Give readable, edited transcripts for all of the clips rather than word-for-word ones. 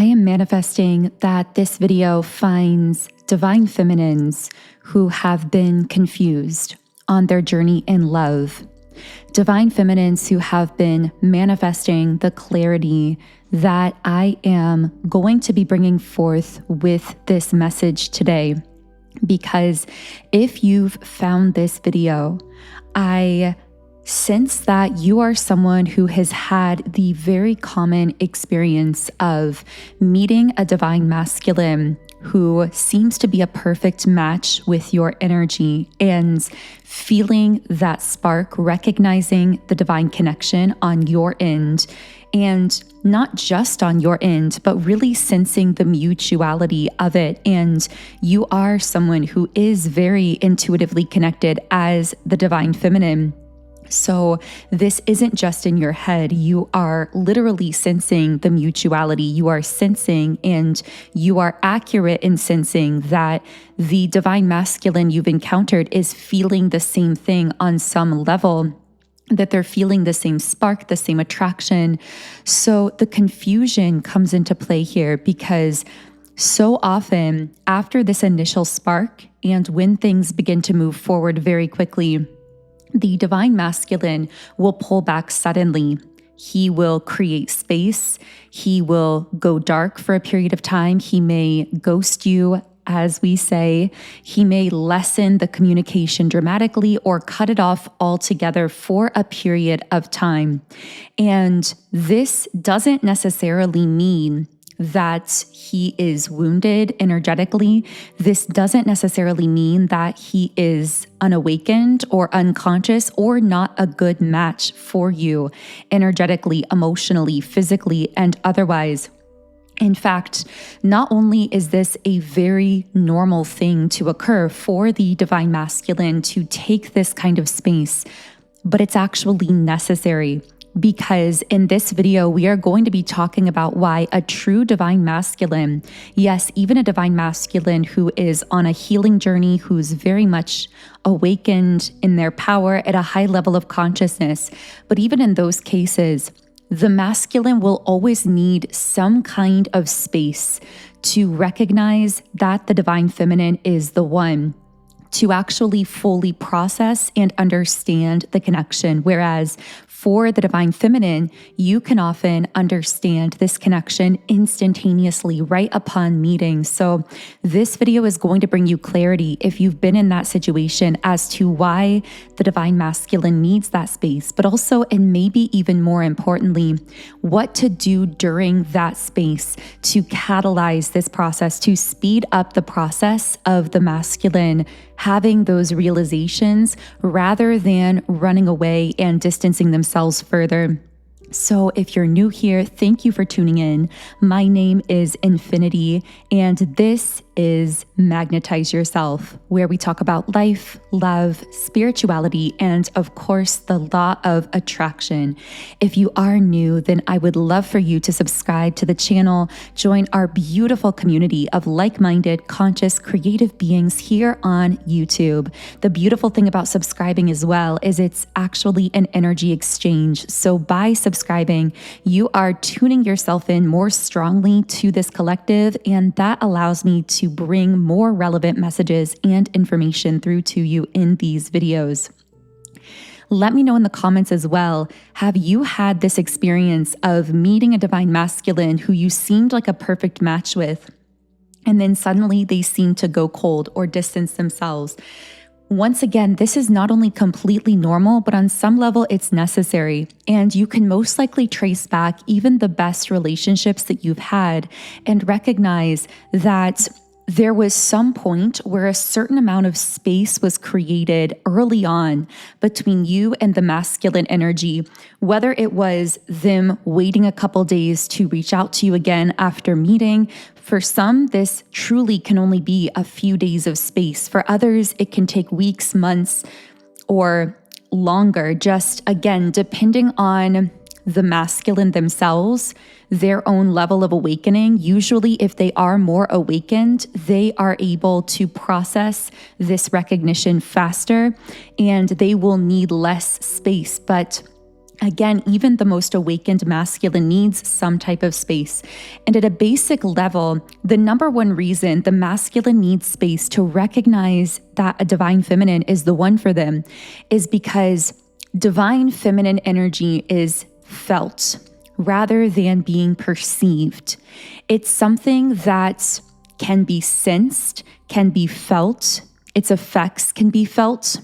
I am manifesting that this video finds divine feminines who have been confused on their journey in love. Divine feminines who have been manifesting the clarity that I am going to be bringing forth with this message today. Because if you've found this video, I sense that you are someone who has had the very common experience of meeting a divine masculine who seems to be a perfect match with your energy and feeling that spark, recognizing the divine connection on your end, and not just on your end, but really sensing the mutuality of it. And you are someone who is very intuitively connected as the divine feminine. So this isn't just in your head. You are literally sensing the mutuality. You are sensing and you are accurate in sensing that the divine masculine you've encountered is feeling the same thing on some level, that they're feeling the same spark, the same attraction. So the confusion comes into play here because so often after this initial spark and when things begin to move forward very quickly, the divine masculine will pull back suddenly. He will create space. He will go dark for a period of time. He may ghost you, as we say. He may lessen the communication dramatically or cut it off altogether for a period of time. And this doesn't necessarily mean that he is wounded energetically. This doesn't necessarily mean that he is unawakened or unconscious or not a good match for you energetically, emotionally, physically, and otherwise. In fact, not only is this a very normal thing to occur for the divine masculine to take this kind of space, but it's actually necessary. Because in this video, we are going to be talking about why a true divine masculine, yes, even a divine masculine who is on a healing journey, who's very much awakened in their power at a high level of consciousness, but even in those cases, the masculine will always need some kind of space to recognize that the divine feminine is the one, to actually fully process and understand the connection. Whereas for the divine feminine, you can often understand this connection instantaneously right upon meeting. So this video is going to bring you clarity if you've been in that situation as to why the divine masculine needs that space, but also, and maybe even more importantly, what to do during that space to catalyze this process, to speed up the process of the masculine having those realizations rather than running away and distancing themselves further. So if you're new here, thank you for tuning in. My name is Infinity, and this is Magnetize Yourself, where we talk about life, love, spirituality, and of course, the law of attraction. If you are new, then I would love for you to subscribe to the channel, join our beautiful community of like-minded, conscious, creative beings here on YouTube. The beautiful thing about subscribing as well is it's actually an energy exchange. So by subscribing, you are tuning yourself in more strongly to this collective, and that allows me to bring more relevant messages and information through to you in these videos. Let me know in the comments as well, have you had this experience of meeting a divine masculine who you seemed like a perfect match with, and then suddenly they seem to go cold or distance themselves? Once again, this is not only completely normal, but on some level it's necessary. And you can most likely trace back even the best relationships that you've had and recognize that there was some point where a certain amount of space was created early on between you and the masculine energy, whether it was them waiting a couple days to reach out to you again after meeting. For some, this truly can only be a few days of space. For others, it can take weeks, months, or longer, just again, depending on the masculine themselves, their own level of awakening. Usually, if they are more awakened, they are able to process this recognition faster and they will need less space. But Again, even the most awakened masculine needs some type of space. And at a basic level, the number one reason the masculine needs space to recognize that a divine feminine is the one for them is because divine feminine energy is felt rather than being perceived. It's something that can be sensed, can be felt, its effects can be felt,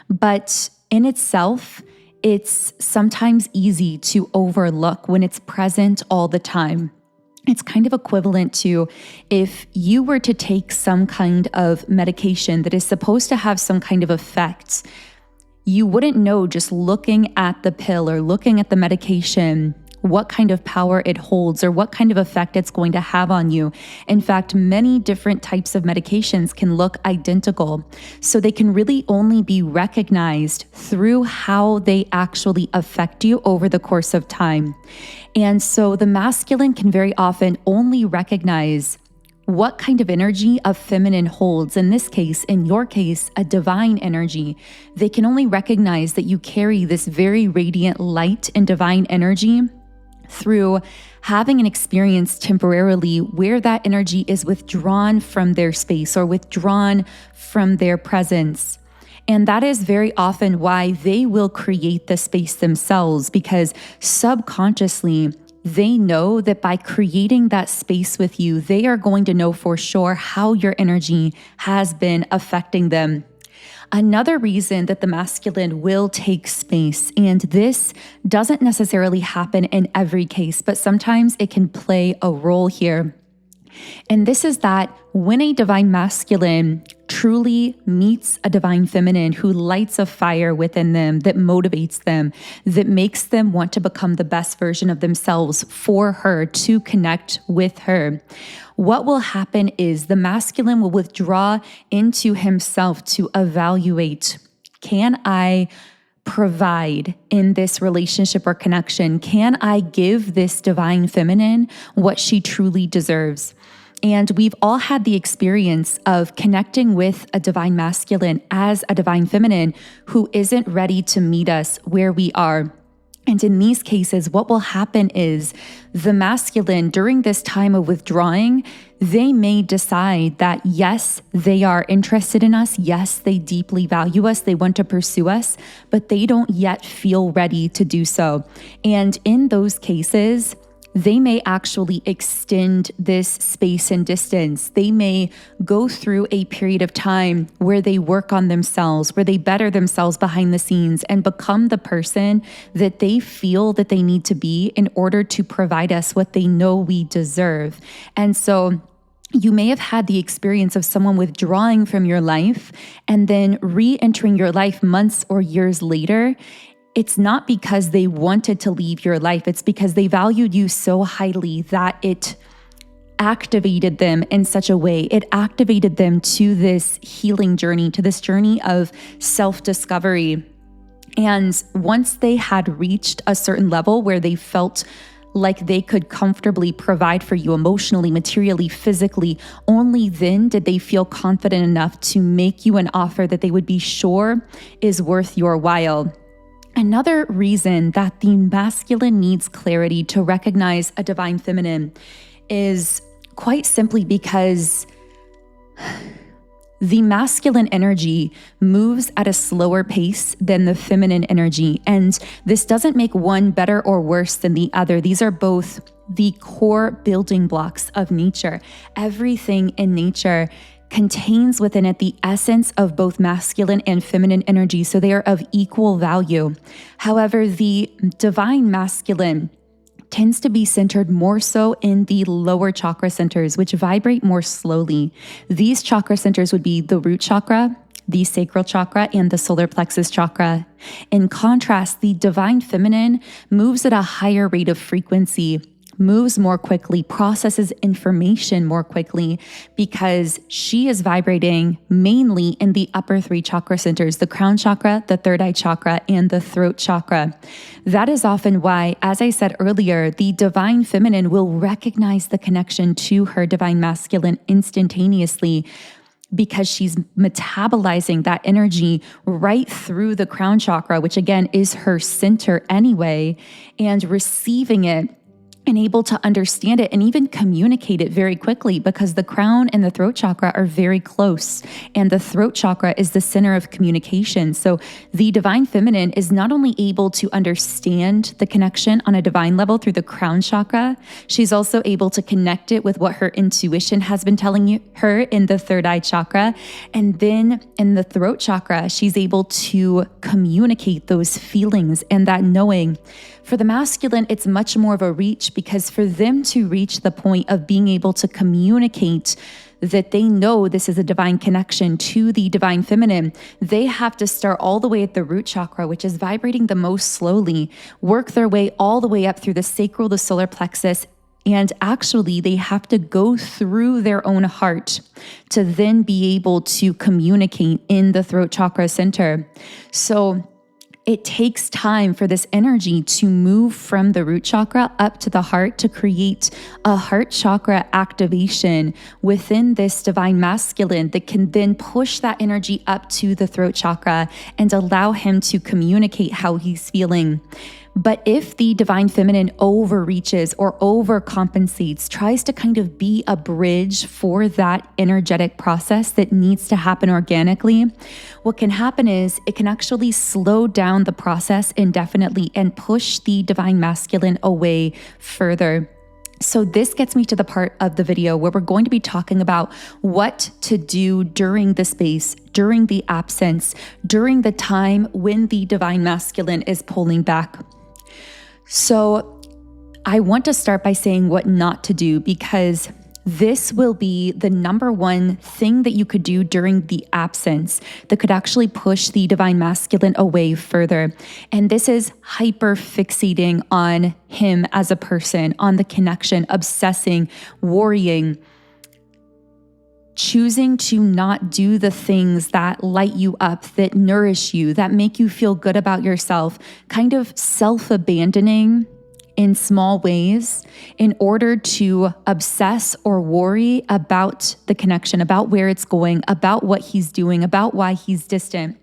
but in itself, it's sometimes easy to overlook when it's present all the time. It's kind of equivalent to if you were to take some kind of medication that is supposed to have some kind of effect, you wouldn't know just looking at the pill or looking at the medication what kind of power it holds or what kind of effect it's going to have on you. In fact, many different types of medications can look identical, so they can really only be recognized through how they actually affect you over the course of time. And so the masculine can very often only recognize what kind of energy a feminine holds. In this case, in your case, a divine energy. They can only recognize that you carry this very radiant light and divine energy through having an experience temporarily where that energy is withdrawn from their space or withdrawn from their presence. And that is very often why they will create the space themselves, because subconsciously they know that by creating that space with you, they are going to know for sure how your energy has been affecting them. Another reason that the masculine will take space, and this doesn't necessarily happen in every case, but sometimes it can play a role here. And this is that when a divine masculine truly meets a divine feminine who lights a fire within them, that motivates them, that makes them want to become the best version of themselves for her, to connect with her, what will happen is the masculine will withdraw into himself to evaluate, can I provide in this relationship or connection? Can I give this divine feminine what she truly deserves? And we've all had the experience of connecting with a divine masculine as a divine feminine who isn't ready to meet us where we are. And in these cases, what will happen is the masculine, during this time of withdrawing, they may decide that yes, they are interested in us. Yes, they deeply value us. They want to pursue us, but they don't yet feel ready to do so. And in those cases, they may actually extend this space and distance. They may go through a period of time where they work on themselves, where they better themselves behind the scenes and become the person that they feel that they need to be in order to provide us what they know we deserve. And so you may have had the experience of someone withdrawing from your life and then re-entering your life months or years later. It's not because they wanted to leave your life. It's because they valued you so highly that it activated them in such a way. It activated them to this healing journey, to this journey of self-discovery. And once they had reached a certain level where they felt like they could comfortably provide for you emotionally, materially, physically, only then did they feel confident enough to make you an offer that they would be sure is worth your while. Another reason that the masculine needs clarity to recognize a divine feminine is quite simply because the masculine energy moves at a slower pace than the feminine energy. And this doesn't make one better or worse than the other. These are both the core building blocks of nature. Everything in nature contains within it the essence of both masculine and feminine energy, so they are of equal value. However, the divine masculine tends to be centered more so in the lower chakra centers, which vibrate more slowly. These chakra centers would be the root chakra, the sacral chakra, and the solar plexus chakra. In contrast, the divine feminine moves at a higher rate of frequency, moves more quickly, processes information more quickly, because she is vibrating mainly in the upper three chakra centers, the crown chakra, the third eye chakra, and the throat chakra. That is often why, as I said earlier, the divine feminine will recognize the connection to her divine masculine instantaneously, because she's metabolizing that energy right through the crown chakra, which again is her center anyway, and receiving it and able to understand it and even communicate it very quickly, because the crown and the throat chakra are very close, and the throat chakra is the center of communication. So the divine feminine is not only able to understand the connection on a divine level through the crown chakra, she's also able to connect it with what her intuition has been telling her in the third eye chakra. And then in the throat chakra, she's able to communicate those feelings and that knowing. For the masculine, it's much more of a reach, because for them to reach the point of being able to communicate that they know this is a divine connection to the divine feminine, they have to start all the way at the root chakra, which is vibrating the most slowly, work their way all the way up through the sacral, the solar plexus, and actually they have to go through their own heart to then be able to communicate in the throat chakra center. So it takes time for this energy to move from the root chakra up to the heart to create a heart chakra activation within this divine masculine that can then push that energy up to the throat chakra and allow him to communicate how he's feeling. But if the divine feminine overreaches or overcompensates, tries to kind of be a bridge for that energetic process that needs to happen organically, what can happen is it can actually slow down the process indefinitely and push the divine masculine away further. So this gets me to the part of the video where we're going to be talking about what to do during the space, during the absence, during the time when the divine masculine is pulling back. So I want to start by saying what not to do, because this will be the number one thing that you could do during the absence that could actually push the divine masculine away further. And this is hyper fixating on him as a person, on the connection, obsessing, worrying, choosing to not do the things that light you up, that nourish you, that make you feel good about yourself, kind of self-abandoning in small ways in order to obsess or worry about the connection, about where it's going, about what he's doing, about why he's distant.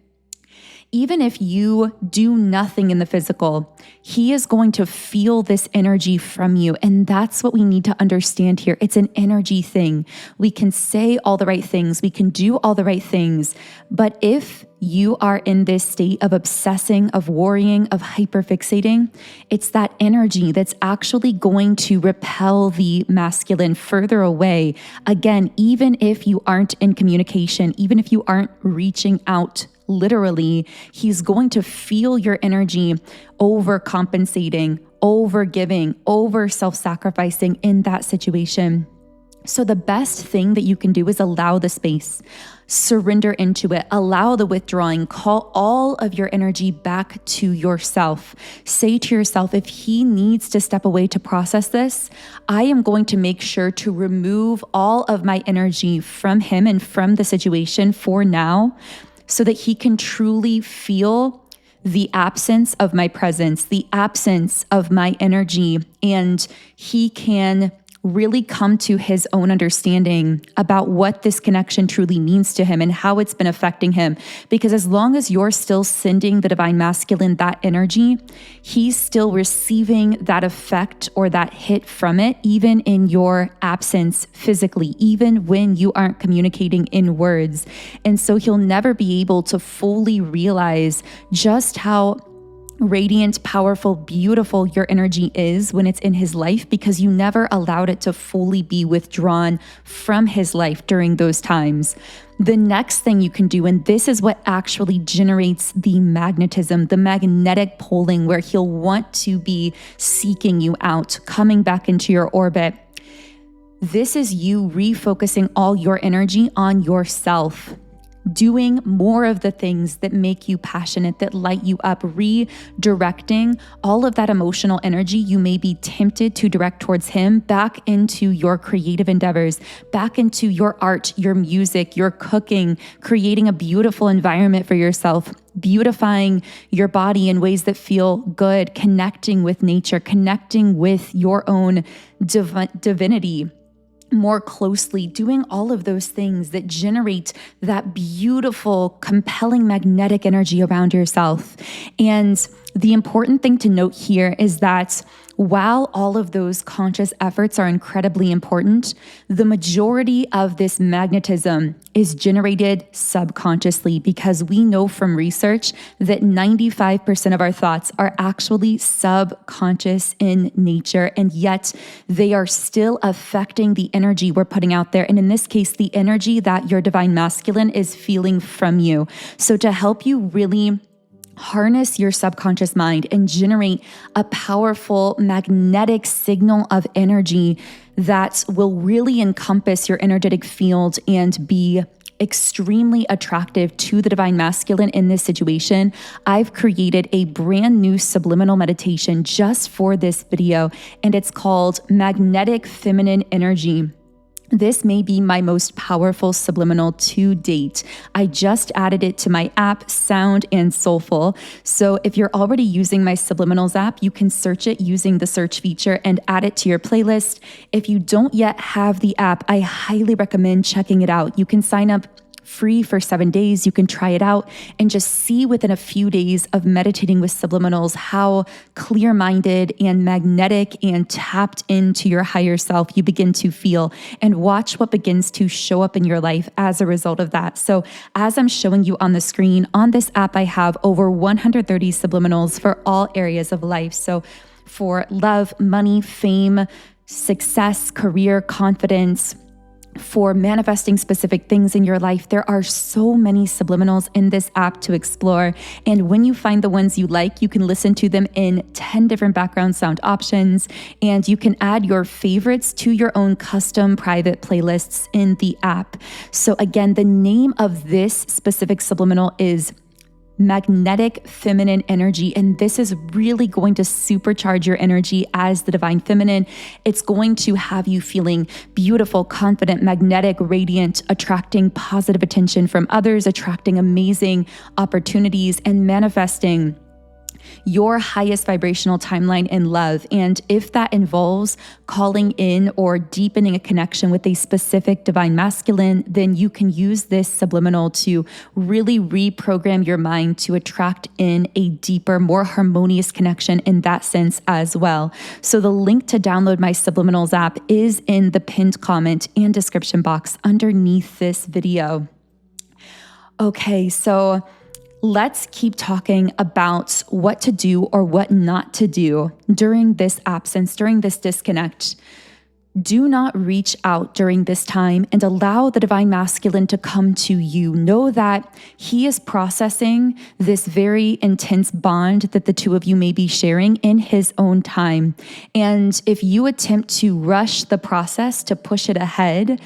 Even if you do nothing in the physical, he is going to feel this energy from you. And that's what we need to understand here. It's an energy thing. We can say all the right things. We can do all the right things. But if you are in this state of obsessing, of worrying, of hyperfixating, it's that energy that's actually going to repel the masculine further away. Again, even if you aren't in communication, even if you aren't reaching out literally, he's going to feel your energy overcompensating, overgiving, over self-sacrificing in that situation. So the best thing that you can do is allow the space, surrender into it, allow the withdrawing, call all of your energy back to yourself. Say to yourself, if he needs to step away to process this, I am going to make sure to remove all of my energy from him and from the situation for now, so that he can truly feel the absence of my presence, the absence of my energy, and he can really come to his own understanding about what this connection truly means to him and how it's been affecting him. Because as long as you're still sending the divine masculine that energy, he's still receiving that effect or that hit from it, even in your absence physically, even when you aren't communicating in words. And so he'll never be able to fully realize just how radiant, powerful, beautiful your energy is when it's in his life, because you never allowed it to fully be withdrawn from his life during those times. The next thing you can do, and this is what actually generates the magnetism, the magnetic pulling, where he'll want to be seeking you out, coming back into your orbit. This is you refocusing all your energy on yourself, doing more of the things that make you passionate, that light you up, redirecting all of that emotional energy you may be tempted to direct towards him back into your creative endeavors, back into your art, your music, your cooking, creating a beautiful environment for yourself, beautifying your body in ways that feel good, connecting with nature, connecting with your own divinity. more closely, doing all of those things that generate that beautiful, compelling magnetic energy around yourself. And the important thing to note here is that while all of those conscious efforts are incredibly important, the majority of this magnetism is generated subconsciously, because we know from research that 95% of our thoughts are actually subconscious in nature, and yet they are still affecting the energy we're putting out there. And in this case, the energy that your divine masculine is feeling from you. So to help you really harness your subconscious mind and generate a powerful magnetic signal of energy that will really encompass your energetic field and be extremely attractive to the divine masculine in this situation, I've created a brand new subliminal meditation just for this video, and it's called Magnetic Feminine Energy. This may be my most powerful subliminal to date. I just added it to my app, Sound and Soulful. So if you're already using my Subliminals app, you can search it using the search feature and add it to your playlist. If you don't yet have the app, I highly recommend checking it out. You can sign up free for 7 days. You can try it out and just see within a few days of meditating with subliminals how clear-minded and magnetic and tapped into your higher self you begin to feel, and watch what begins to show up in your life as a result of that. So as I'm showing you on the screen, on this app, I have over 130 subliminals for all areas of life. So for love, money, fame, success, career, confidence, for manifesting specific things in your life. There are so many subliminals in this app to explore. And when you find the ones you like, you can listen to them in 10 different background sound options. And you can add your favorites to your own custom private playlists in the app. So again, the name of this specific subliminal is Magnetic Feminine Energy. And this is really going to supercharge your energy as the divine feminine. It's going to have you feeling beautiful, confident, magnetic, radiant, attracting positive attention from others, attracting amazing opportunities, and manifesting your highest vibrational timeline in love. And if that involves calling in or deepening a connection with a specific divine masculine, then you can use this subliminal to really reprogram your mind to attract in a deeper, more harmonious connection in that sense as well. So the link to download my Subliminals app is in the pinned comment and description box underneath this video. Okay, so let's keep talking about what to do or what not to do during this absence, during this disconnect. Do not reach out during this time and allow the divine masculine to come to you. Know that he is processing this very intense bond that the two of you may be sharing in his own time. And if you attempt to rush the process to push it ahead,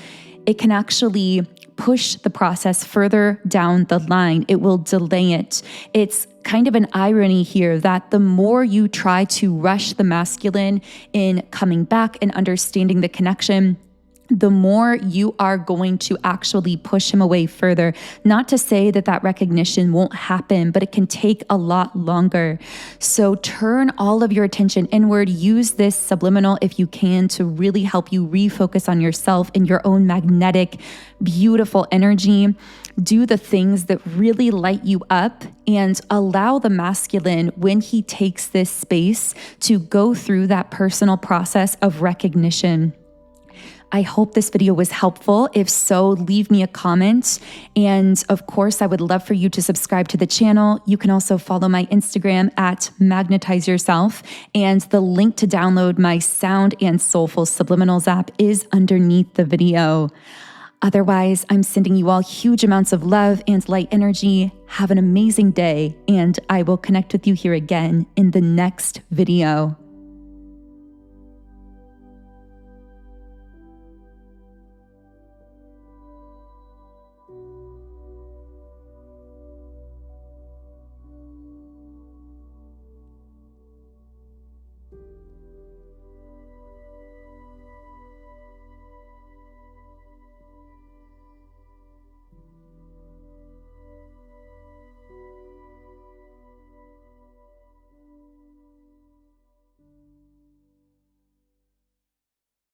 it can actually push the process further down the line. It will delay it. It's kind of an irony here that the more you try to rush the masculine in coming back and understanding the connection, the more you are going to actually push him away further. Not to say that that recognition won't happen, but it can take a lot longer. So turn all of your attention inward. Use this subliminal if you can to really help you refocus on yourself and your own magnetic, beautiful energy. Do the things that really light you up and allow the masculine, when he takes this space, to go through that personal process of recognition. I hope this video was helpful. If so, leave me a comment. And of course, I would love for you to subscribe to the channel. You can also follow my Instagram at Magnetize Yourself. And the link to download my Sound and Soulful Subliminals app is underneath the video. Otherwise, I'm sending you all huge amounts of love and light energy. Have an amazing day, and I will connect with you here again in the next video.